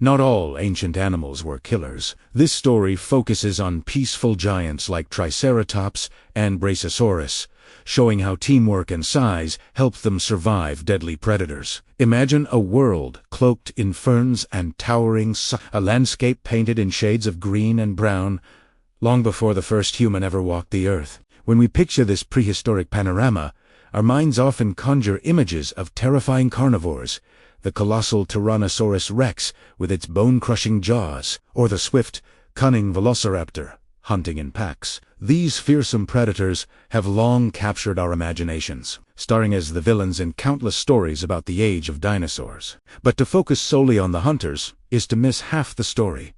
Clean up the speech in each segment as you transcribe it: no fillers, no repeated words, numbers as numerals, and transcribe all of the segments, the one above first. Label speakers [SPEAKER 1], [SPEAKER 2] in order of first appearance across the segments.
[SPEAKER 1] Not all ancient animals were killers. This story focuses on peaceful giants like Triceratops and Brachiosaurus, showing how teamwork and size helped them survive deadly predators. Imagine a world cloaked in ferns and towering a landscape painted in shades of green and brown, long before the first human ever walked the earth. When we picture this prehistoric panorama, our minds often conjure images of terrifying carnivores, the colossal Tyrannosaurus rex with its bone-crushing jaws, or the swift, cunning velociraptor hunting in packs. These fearsome predators have long captured our imaginations, starring as the villains in countless stories about the age of dinosaurs. But to focus solely on the hunters is to miss half the story.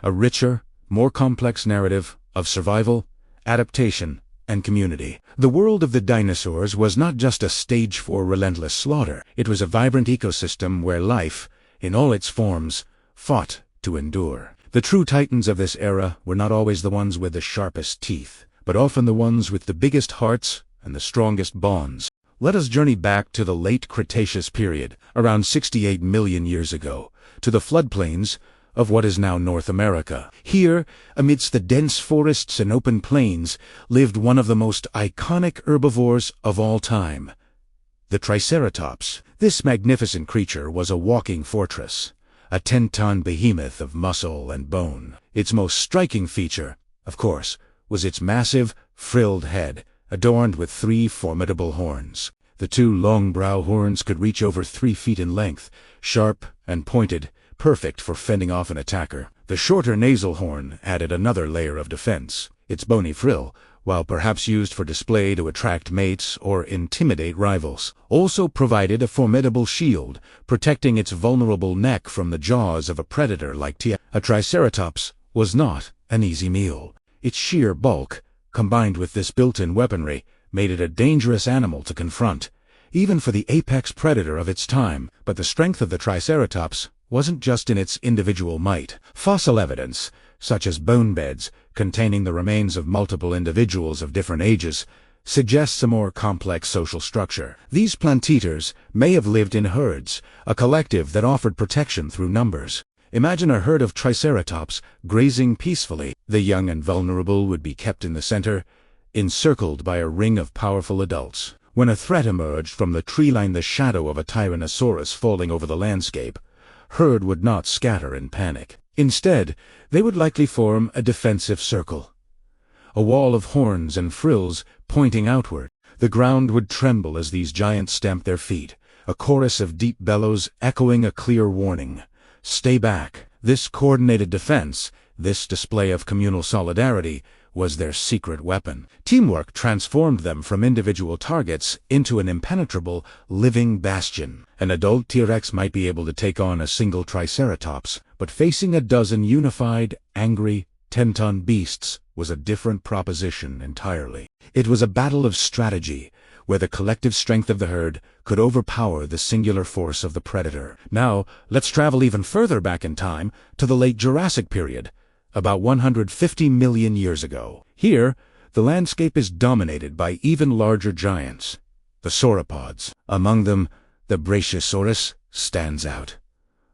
[SPEAKER 1] A richer, more complex narrative of survival, adaptation, and community. The world of the dinosaurs was not just a stage for relentless slaughter. It was a vibrant ecosystem where life, in all its forms, fought to endure. The true titans of this era were not always the ones with the sharpest teeth, but often the ones with the biggest hearts and the strongest bonds. Let us journey back to the late Cretaceous period, around 68 million years ago, to the floodplains of what is now North America. Here, amidst the dense forests and open plains, lived one of the most iconic herbivores of all time, the Triceratops. This magnificent creature was a walking fortress, a 10-ton behemoth of muscle and bone. Its most striking feature, of course, was its massive, frilled head, adorned with 3 formidable horns. The 2 long brow horns could reach over 3 feet in length, sharp and pointed, perfect for fending off an attacker. The shorter nasal horn added another layer of defense. Its bony frill, while perhaps used for display to attract mates or intimidate rivals, also provided a formidable shield, protecting its vulnerable neck from the jaws of a predator like a Triceratops was not an easy meal. Its sheer bulk, combined with this built-in weaponry, made it a dangerous animal to confront, even for the apex predator of its time. But the strength of the Triceratops wasn't just in its individual might. Fossil evidence, such as bone beds containing the remains of multiple individuals of different ages, suggests a more complex social structure. These plant-eaters may have lived in herds, a collective that offered protection through numbers. Imagine a herd of Triceratops grazing peacefully. The young and vulnerable would be kept in the center, encircled by a ring of powerful adults. When a threat emerged from the tree line, the shadow of a Tyrannosaurus falling over the landscape, herd would not scatter in panic. Instead, they would likely form a defensive circle, a wall of horns and frills pointing outward. The ground would tremble as these giants stamped their feet, a chorus of deep bellows echoing a clear warning. Stay back. This coordinated defense, this display of communal solidarity, was their secret weapon. Teamwork transformed them from individual targets into an impenetrable, living bastion. An adult T-Rex might be able to take on a single Triceratops, but facing a dozen unified, angry, 10-ton beasts was a different proposition entirely. It was a battle of strategy, where the collective strength of the herd could overpower the singular force of the predator. Now, let's travel even further back in time, to the late Jurassic period, about 150 million years ago. Here, the landscape is dominated by even larger giants, the sauropods. Among them, the Brachiosaurus stands out,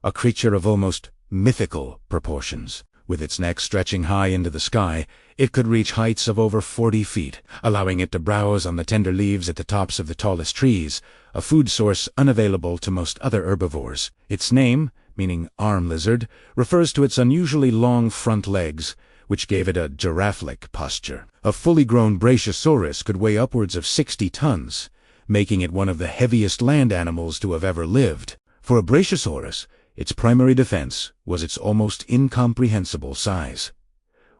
[SPEAKER 1] a creature of almost mythical proportions. With its neck stretching high into the sky, it could reach heights of over 40 feet, allowing it to browse on the tender leaves at the tops of the tallest trees, a food source unavailable to most other herbivores. Its name, meaning arm lizard, refers to its unusually long front legs, which gave it a giraffe-like posture. A fully grown Brachiosaurus could weigh upwards of 60 tons, making it one of the heaviest land animals to have ever lived. For a Brachiosaurus, its primary defense was its almost incomprehensible size.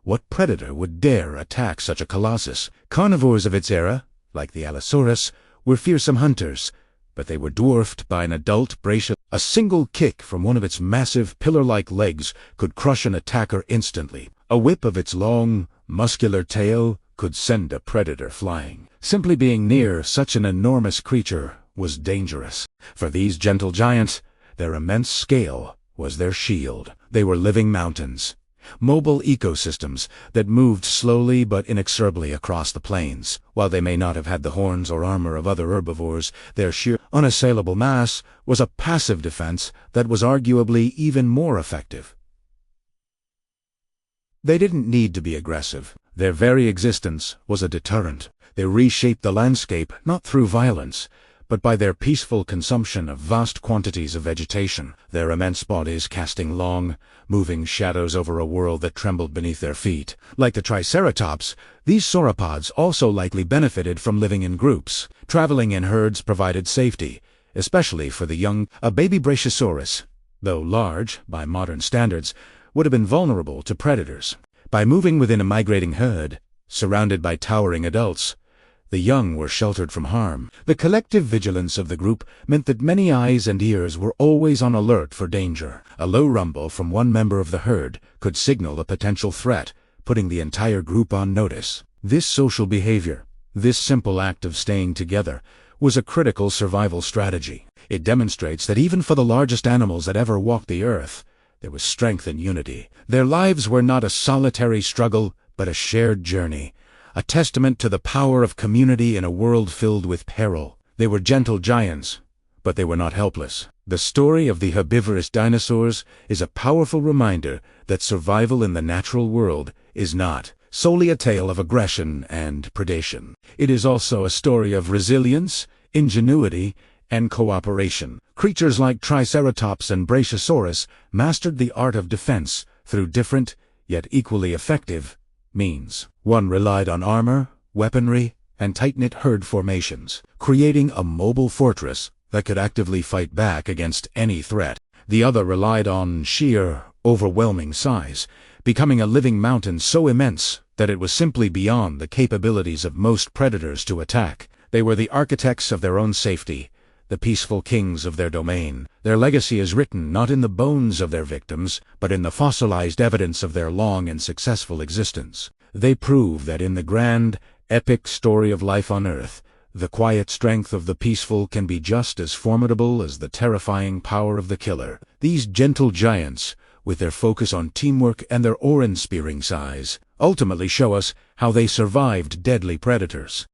[SPEAKER 1] What predator would dare attack such a colossus? Carnivores of its era, like the Allosaurus, were fearsome hunters, but they were dwarfed by an adult Brachiosaurus. A single kick from one of its massive pillar-like legs could crush an attacker instantly. A whip of its long, muscular tail could send a predator flying. Simply being near such an enormous creature was dangerous. For these gentle giants, their immense scale was their shield. They were living mountains, mobile ecosystems that moved slowly but inexorably across the plains. While they may not have had the horns or armor of other herbivores, their sheer, unassailable mass was a passive defense that was arguably even more effective. They didn't need to be aggressive. Their very existence was a deterrent. They reshaped the landscape not through violence, but by their peaceful consumption of vast quantities of vegetation, their immense bodies casting long, moving shadows over a world that trembled beneath their feet. Like the Triceratops, these sauropods also likely benefited from living in groups. Traveling in herds provided safety, especially for the young. A baby Brachiosaurus, though large by modern standards, would have been vulnerable to predators. By moving within a migrating herd, surrounded by towering adults, the young were sheltered from harm. The collective vigilance of the group meant that many eyes and ears were always on alert for danger. A low rumble from one member of the herd could signal a potential threat, putting the entire group on notice. This social behavior, this simple act of staying together, was a critical survival strategy. It demonstrates that even for the largest animals that ever walked the earth, there was strength in unity. Their lives were not a solitary struggle, but a shared journey. A testament to the power of community in a world filled with peril. They were gentle giants, but they were not helpless. The story of the herbivorous dinosaurs is a powerful reminder that survival in the natural world is not solely a tale of aggression and predation. It is also a story of resilience, ingenuity, and cooperation. Creatures like Triceratops and Brachiosaurus mastered the art of defense through different, yet equally effective, means. One relied on armor, weaponry, and tight-knit herd formations, creating a mobile fortress that could actively fight back against any threat. The other relied on sheer, overwhelming size, becoming a living mountain so immense that it was simply beyond the capabilities of most predators to attack. They were the architects of their own safety, the peaceful kings of their domain. Their legacy is written not in the bones of their victims, but in the fossilized evidence of their long and successful existence. They prove that in the grand, epic story of life on Earth, the quiet strength of the peaceful can be just as formidable as the terrifying power of the killer. These gentle giants, with their focus on teamwork and their awe-inspiring size, ultimately show us how they survived deadly predators.